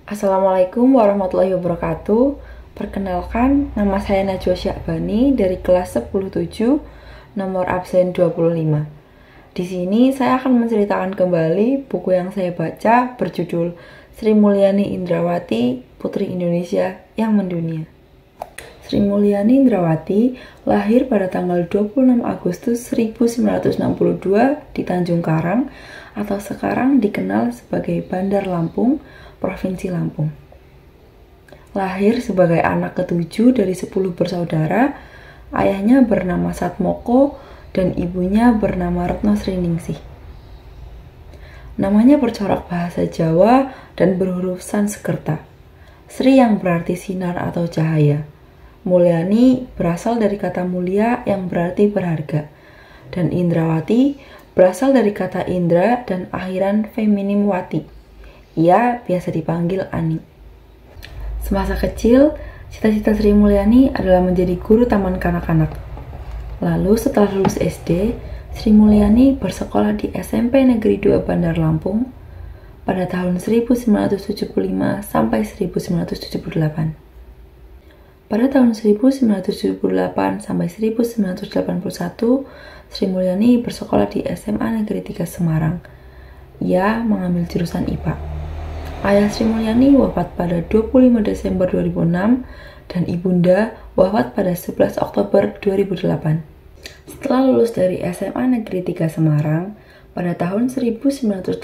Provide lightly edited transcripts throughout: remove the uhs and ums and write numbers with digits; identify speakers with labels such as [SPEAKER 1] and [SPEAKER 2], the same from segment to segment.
[SPEAKER 1] Assalamualaikum warahmatullahi wabarakatuh. Perkenalkan, nama saya Najwa Syakbani dari kelas 107, nomor absen 25. Di sini saya akan menceritakan kembali buku yang saya baca berjudul Sri Mulyani Indrawati, Putri Indonesia yang Mendunia. Sri Mulyani Indrawati lahir pada tanggal 26 Agustus 1962 di Tanjung Karang atau sekarang dikenal sebagai Bandar Lampung, Provinsi Lampung. Lahir sebagai anak ketujuh dari 10 bersaudara, ayahnya bernama Satmoko dan ibunya bernama Retno Sriningsih. Namanya bercorak bahasa Jawa dan berhuruf Sanskerta. Sri yang berarti sinar atau cahaya. Mulyani berasal dari kata mulia yang berarti berharga. Dan Indrawati berasal dari kata indra dan akhiran feminim wati. Ia biasa dipanggil Ani. Semasa kecil, cita-cita Sri Mulyani adalah menjadi guru taman kanak-kanak. Lalu setelah lulus SD, Sri Mulyani bersekolah di SMP Negeri 2 Bandar Lampung pada tahun 1975 sampai 1978. Pada tahun 1978 sampai 1981, Sri Mulyani bersekolah di SMA Negeri 3 Semarang. Ia mengambil jurusan IPA. Ayah Sri Mulyani wafat pada 25 Desember 2006 dan ibunda wafat pada 11 Oktober 2008. Setelah lulus dari SMA Negeri 3 Semarang, pada tahun 1981,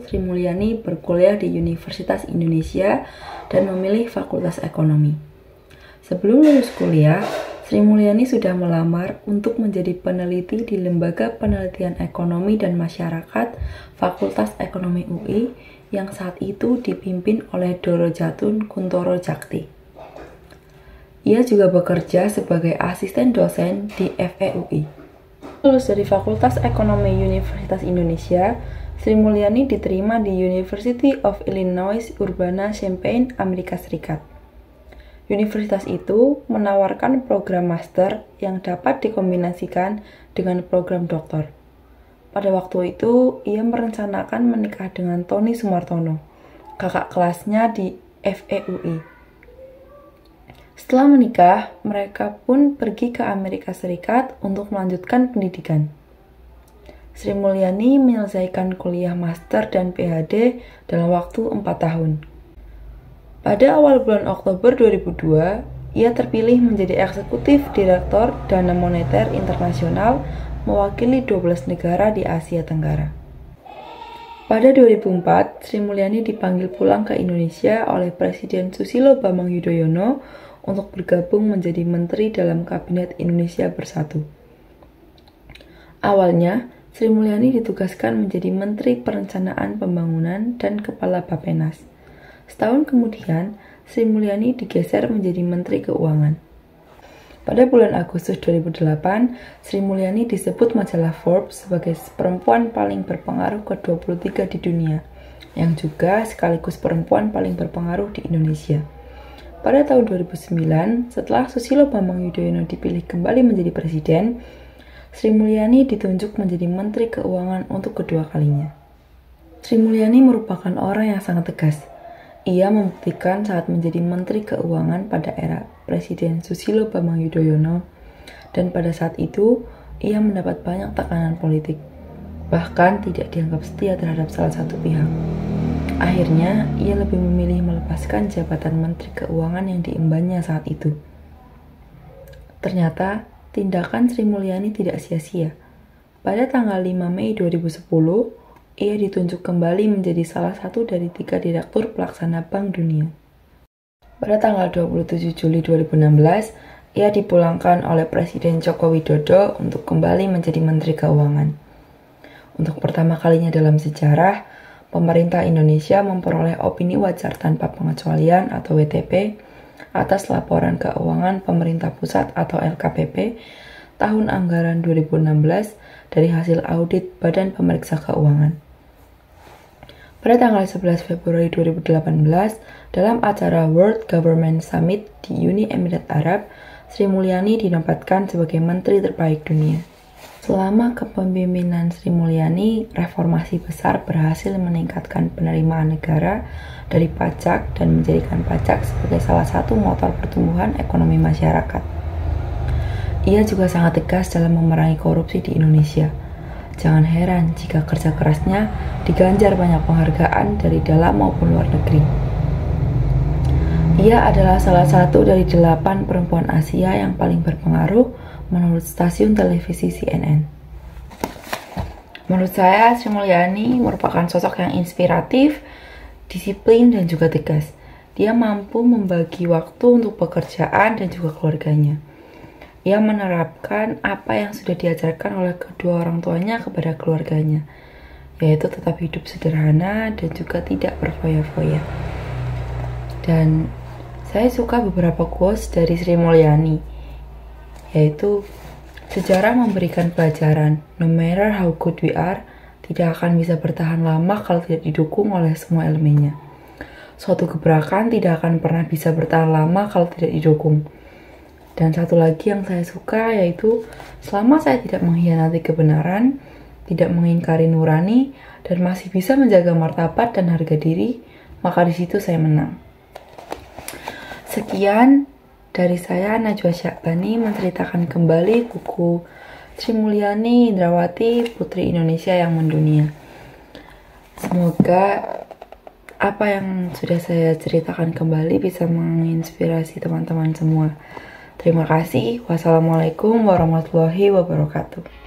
[SPEAKER 1] Sri Mulyani berkuliah di Universitas Indonesia dan memilih Fakultas Ekonomi. Sebelum lulus kuliah, Sri Mulyani sudah melamar untuk menjadi peneliti di Lembaga Penelitian Ekonomi dan Masyarakat Fakultas Ekonomi UI yang saat itu dipimpin oleh Doro Jatun Kuntoro Jakti. Ia juga bekerja sebagai asisten dosen di FEUI. Lulus dari Fakultas Ekonomi Universitas Indonesia, Sri Mulyani diterima di University of Illinois Urbana-Champaign, Amerika Serikat. Universitas itu menawarkan program master yang dapat dikombinasikan dengan program doktor. Pada waktu itu, ia merencanakan menikah dengan Tony Sumartono, kakak kelasnya di FEUI. Setelah menikah, mereka pun pergi ke Amerika Serikat untuk melanjutkan pendidikan. Sri Mulyani menyelesaikan kuliah master dan PhD dalam waktu 4 tahun. Pada awal bulan Oktober 2002, ia terpilih menjadi eksekutif direktur Dana Moneter Internasional mewakili 12 negara di Asia Tenggara. Pada 2004, Sri Mulyani dipanggil pulang ke Indonesia oleh Presiden Susilo Bambang Yudhoyono untuk bergabung menjadi menteri dalam Kabinet Indonesia Bersatu. Awalnya, Sri Mulyani ditugaskan menjadi Menteri Perencanaan Pembangunan dan Kepala Bappenas. Setahun kemudian, Sri Mulyani digeser menjadi Menteri Keuangan. Pada bulan Agustus 2008, Sri Mulyani disebut majalah Forbes sebagai perempuan paling berpengaruh ke-23 di dunia, yang juga sekaligus perempuan paling berpengaruh di Indonesia. Pada tahun 2009, setelah Susilo Bambang Yudhoyono dipilih kembali menjadi presiden, Sri Mulyani ditunjuk menjadi Menteri Keuangan untuk kedua kalinya. Sri Mulyani merupakan orang yang sangat tegas. Ia membuktikan saat menjadi Menteri Keuangan pada era Presiden Susilo Bambang Yudhoyono, dan pada saat itu ia mendapat banyak tekanan politik, bahkan tidak dianggap setia terhadap salah satu pihak. Akhirnya, ia lebih memilih melepaskan jabatan Menteri Keuangan yang diembannya saat itu. Ternyata, tindakan Sri Mulyani tidak sia-sia. Pada tanggal 5 Mei 2010, ia ditunjuk kembali menjadi salah satu dari 3 direktur pelaksana Bank Dunia. Pada tanggal 27 Juli 2016, ia dipulangkan oleh Presiden Joko Widodo untuk kembali menjadi Menteri Keuangan. Untuk pertama kalinya dalam sejarah, pemerintah Indonesia memperoleh opini wajar tanpa pengecualian atau WTP atas laporan keuangan pemerintah pusat atau LKPP tahun anggaran 2016 dari hasil audit Badan Pemeriksa Keuangan. Pada tanggal 11 Februari 2018, dalam acara World Government Summit di Uni Emirat Arab, Sri Mulyani dinobatkan sebagai Menteri Terbaik Dunia. Selama kepemimpinan Sri Mulyani, reformasi besar berhasil meningkatkan penerimaan negara dari pajak dan menjadikan pajak sebagai salah satu motor pertumbuhan ekonomi masyarakat. Ia juga sangat tegas dalam memerangi korupsi di Indonesia. Jangan heran jika kerja kerasnya diganjar banyak penghargaan dari dalam maupun luar negeri. Ia adalah salah satu dari 8 perempuan Asia yang paling berpengaruh menurut stasiun televisi CNN. Menurut saya, Sri Mulyani merupakan sosok yang inspiratif, disiplin, dan juga tegas. Dia mampu membagi waktu untuk pekerjaan dan juga keluarganya. Ia menerapkan apa yang sudah diajarkan oleh kedua orang tuanya kepada keluarganya, yaitu tetap hidup sederhana dan juga tidak berfoya-foya. Dan saya suka beberapa quotes dari Sri Mulyani, yaitu sejarah memberikan pelajaran, no matter how good we are, tidak akan bisa bertahan lama kalau tidak didukung oleh semua elemennya. Suatu gebrakan tidak akan pernah bisa bertahan lama kalau tidak didukung. Dan satu lagi yang saya suka yaitu, selama saya tidak mengkhianati kebenaran, tidak mengingkari nurani, dan masih bisa menjaga martabat dan harga diri, maka di situ saya menang. Sekian dari saya, Najwa Syakbani, menceritakan kembali buku Sri Mulyani Indrawati, Putri Indonesia yang Mendunia. Semoga apa yang sudah saya ceritakan kembali bisa menginspirasi teman-teman semua. Terima kasih. Wassalamualaikum warahmatullahi wabarakatuh.